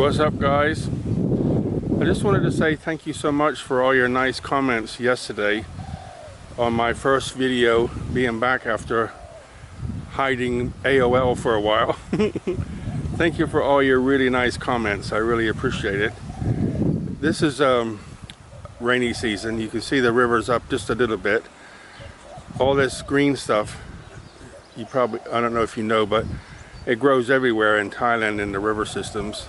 What's up, guys? I just wanted to say thank you so much for all your nice comments yesterday on my first video, being back after hiding AOL for a while. Thank you for all your really nice comments. I really appreciate it. This is rainy season. You can see the river's up just a little bit. All this green stuff, you probably, I don't know if you know, but it grows everywhere in Thailand in the river systems.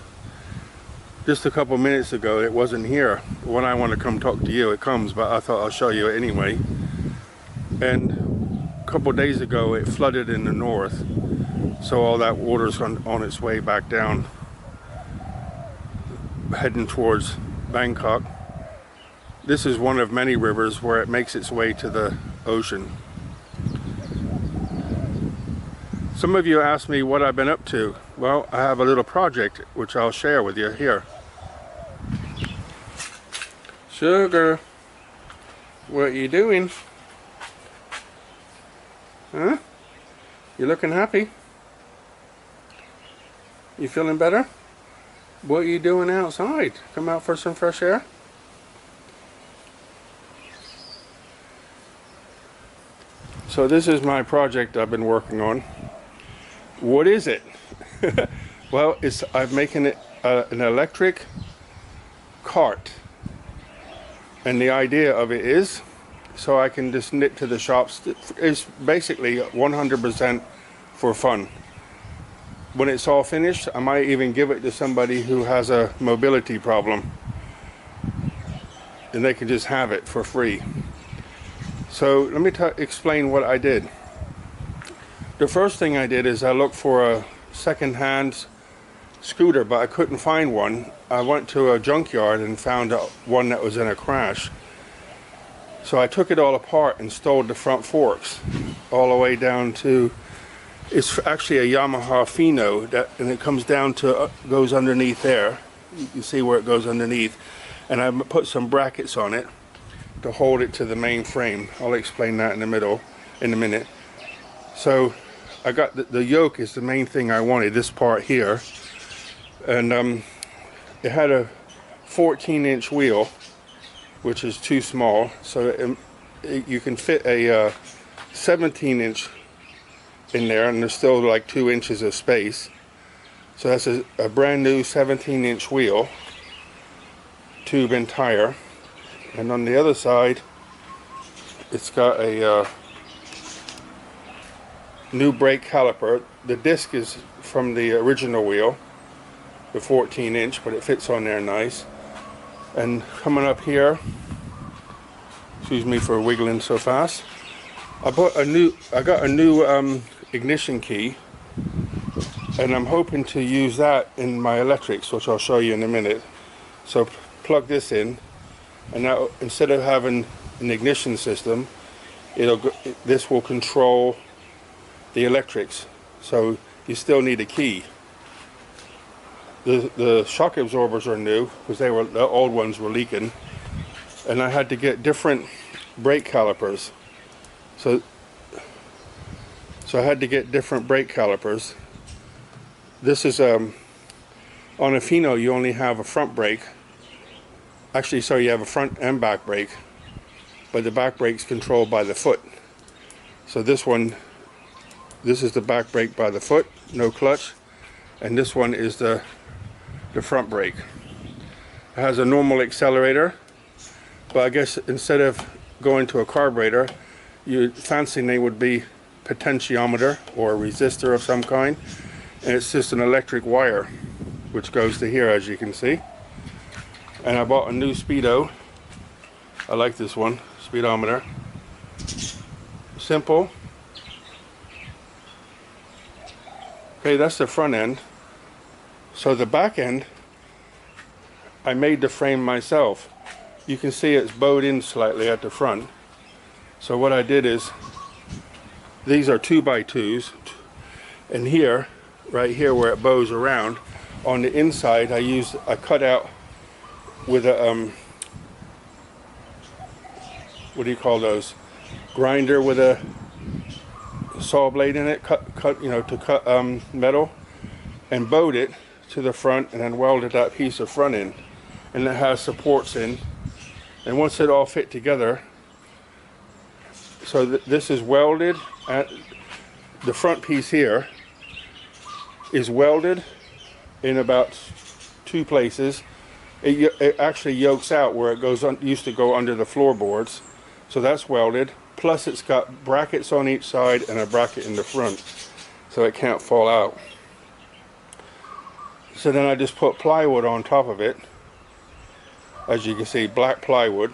Just a couple minutes ago it wasn't here. When I want to come talk to you, it comes, but I thought I'll show you it anyway. And a couple days ago it flooded in the north, so all that water's on its way back down, heading towards Bangkok. This is one of many rivers where it makes its way to the ocean. Some of you asked me what I've been up to. Well, I have a little project which I'll share with you here. Sugar, what are you doing? Huh? You looking happy? You feeling better? What are you doing outside? Come out for some fresh air? So this is my project I've been working on. What is it? Well, I'm making it an electric cart. And the idea of it is so I can just knit to the shops. It's basically 100% for fun. When it's all finished, I might even give it to somebody who has a mobility problem, and they can just have it for free. So let me explain what I did. The first thing I did is I looked for a second-hand scooter, but I couldn't find one. I went to a junkyard and found one that was in a crash. So I took it all apart and stowed the front forks all the way down to, it's actually a Yamaha Fino, and it comes down to, goes underneath there. You can see where it goes underneath. And I put some brackets on it to hold it to the main frame. I'll explain that in a minute. So I got the yoke is the main thing I wanted, this part here. And it had a 14-inch wheel, which is too small, so you can fit a 17-inch in there, and there's still like 2 inches of space. So that's a brand new 17-inch wheel, tube and tire. And on the other side, it's got a new brake caliper. The disc is from the original wheel, the 14-inch, but it fits on there nice. And coming up here, excuse me for wiggling so fast, I got a new ignition key, and I'm hoping to use that in my electrics, which I'll show you in a minute. So plug this in, and now instead of having an ignition system, this will control the electrics. So you still need a key. The shock absorbers are new because the old ones were leaking, and I had to get different brake calipers. So I had to get different brake calipers. This is on a Fino you only have a front brake. Actually, sorry, you have a front and back brake, but the back brake's controlled by the foot. So this is the back brake by the foot, no clutch, and this one is the front brake. It has a normal accelerator, but I guess instead of going to a carburetor, your fancy name would be potentiometer or a resistor of some kind, and it's just an electric wire which goes to here, as you can see. And I bought a new speedo. I like this one, speedometer. Simple. Okay, that's the front end. So the back end, I made the frame myself. You can see it's bowed in slightly at the front. So what I did is, these are 2x2s, and here, right here where it bows around, on the inside I cut out with a what do you call those? Grinder with a saw blade in it, cut to cut metal, and bowed it to the front and then welded that piece of front in, and it has supports in, and once it all fit together, so this is welded at the front piece here is welded in about 2 places. It actually yokes out where it goes used to go under the floorboards, so that's welded, plus it's got brackets on each side and a bracket in the front so it can't fall out. So then I just put plywood on top of it, as you can see, black plywood,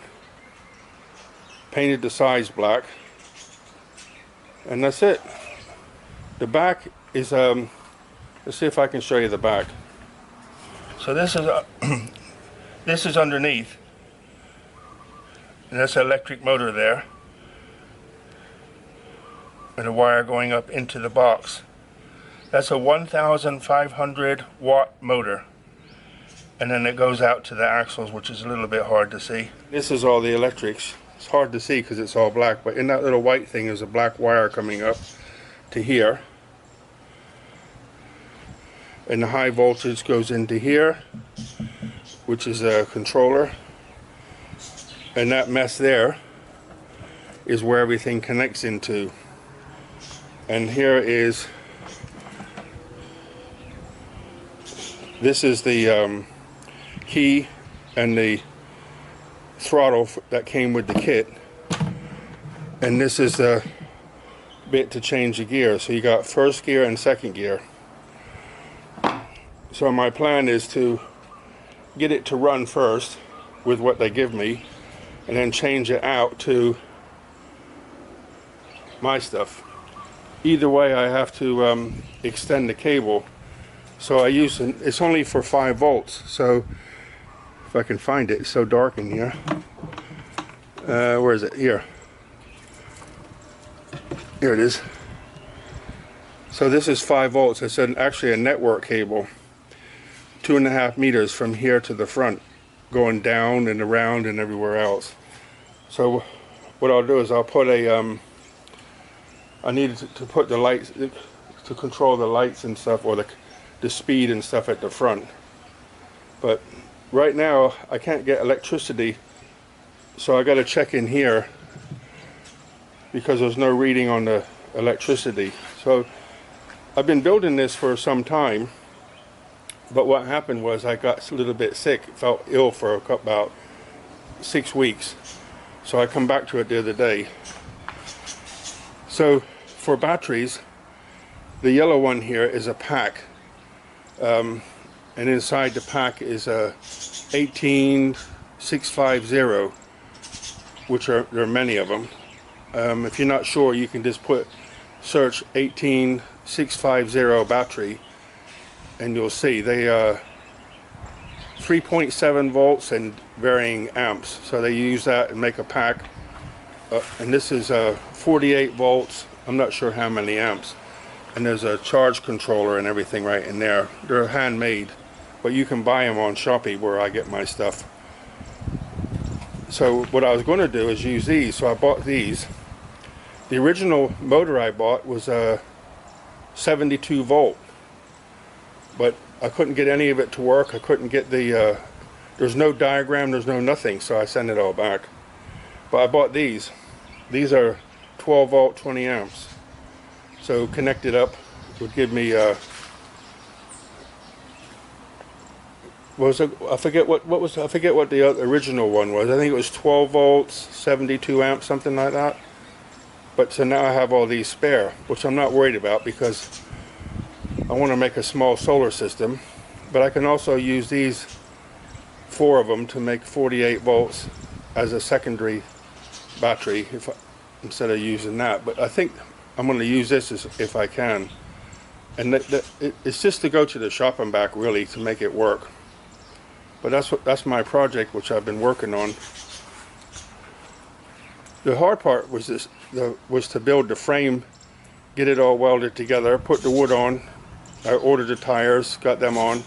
painted the sides black, and that's it. The back is let's see if I can show you the back. So this is this is underneath, and that's an electric motor there, and a wire going up into the box. That's a 1,500 watt motor, and then it goes out to the axles, which is a little bit hard to see. This is all the electrics. It's hard to see because it's all black, but in that little white thing is a black wire coming up to here, and the high voltage goes into here, which is a controller, and that mess there is where everything connects into. And here is, this is the key and the throttle that came with the kit, and this is the bit to change the gear. So you got first gear and second gear. So my plan is to get it to run first with what they give me, and then change it out to my stuff. Either way, I have to extend the cable. So I use it's only for 5 volts. So if I can find it, it's so dark in here. Where is it? Here. Here it is. So this is 5 volts. It's actually a network cable, 2.5 meters from here to the front, going down and around and everywhere else. So what I'll do is I'll put a I needed to put the lights to control the lights and stuff, or the speed and stuff at the front. But right now I can't get electricity, so I got to check in here because there's no reading on the electricity. So I've been building this for some time, but what happened was I got a little bit sick, felt ill for about 6 weeks. So I come back to it the other day. So for batteries, the yellow one here is a pack, and inside the pack is a 18650, which there are many of them. If you're not sure, you can just search 18650 battery, and you'll see they 3.7 volts and varying amps. So they use that and make a pack. And this is 48 volts. I'm not sure how many amps. And there's a charge controller and everything right in there. They're handmade, but you can buy them on Shopee where I get my stuff. So what I was going to do is use these. So I bought these. The original motor I bought was a 72 volt, but I couldn't get any of it to work. I couldn't get the there's no diagram, there's no nothing, so I sent it all back. But I bought these. These are 12 volt, 20 amps. So connected up would give me I forget what the original one was. I think it was 12 volts, 72 amps, something like that. But so now I have all these spare, which I'm not worried about because I want to make a small solar system. But I can also use these 4 of them to make 48 volts as a secondary battery instead of using that. But I think I'm going to use this if I can. And it's just to go to the shop and back really to make it work. But that's my project, which I've been working on. The hard part was was to build the frame, get it all welded together, put the wood on. I ordered the tires, got them on.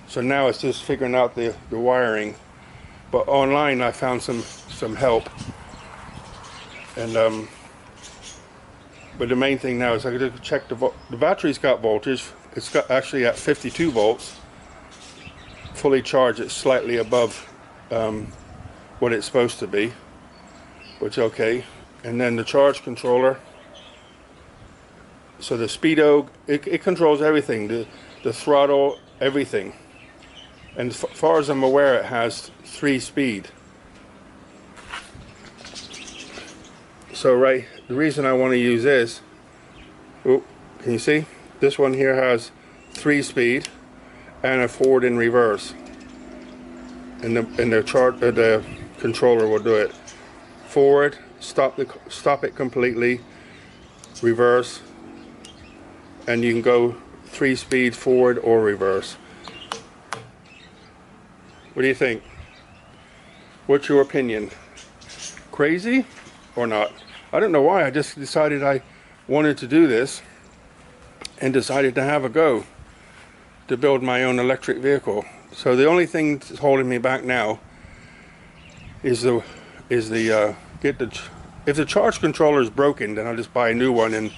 So now it's just figuring out the wiring. But online I found some help. And but the main thing now is I got to check the battery's got voltage. It's got actually at 52 volts. fully charged, it's slightly above what it's supposed to be, which okay. And then the charge controller, so the speedo, it controls everything, the throttle, everything. And as far as I'm aware, it has 3 speed. So the reason I want to use this, oh, can you see? This one here has 3 speed and a forward and reverse. And the controller will do it. Forward, stop it completely, reverse, and you can go 3 speed forward or reverse. What do you think? What's your opinion? Crazy or not? I don't know why, I just decided I wanted to do this and decided to have a go to build my own electric vehicle. So the only thing that's holding me back now is if the charge controller is broken, then I'll just buy a new one and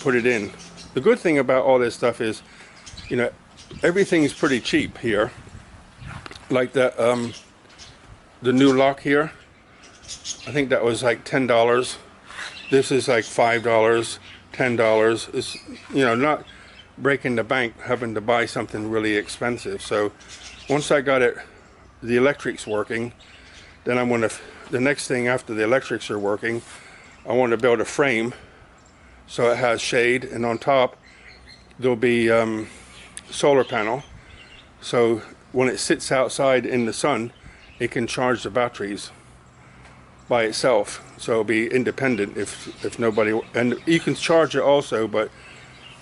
put it in. The good thing about all this stuff is, you know, everything's pretty cheap here. Like that, the new lock here, I think that was like $10. This is like $5, $10. It's, you know, not breaking the bank having to buy something really expensive. So once I got it, the electrics working, then I'm gonna, the next thing after the electrics are working, I want to build a frame so it has shade, and on top there'll be solar panel, so when it sits outside in the sun, it can charge the batteries by itself, so it'll be independent if nobody, and you can charge it also, but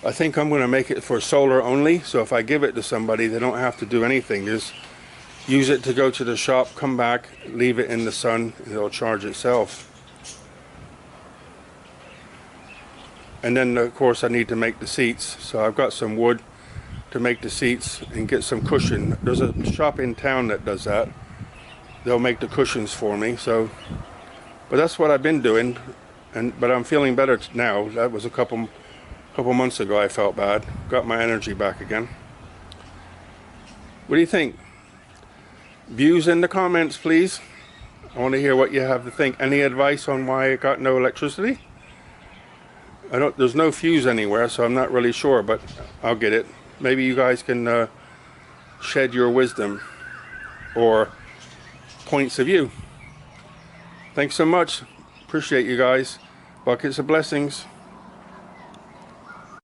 I think I'm going to make it for solar only, so if I give it to somebody, they don't have to do anything, just use it to go to the shop, come back, leave it in the sun, and it'll charge itself. And then of course I need to make the seats, so I've got some wood to make the seats and get some cushion. There's a shop in town that does that. They'll make the cushions for me. So, but that's what I've been doing, but I'm feeling better now. That was a couple months ago I felt bad. Got my energy back again. What do you think? Views in the comments, please. I want to hear what you have to think. Any advice on why I got no electricity? There's no fuse anywhere, so I'm not really sure, but I'll get it. Maybe you guys can shed your wisdom or points of view. Thanks so much. Appreciate you guys. Buckets of blessings.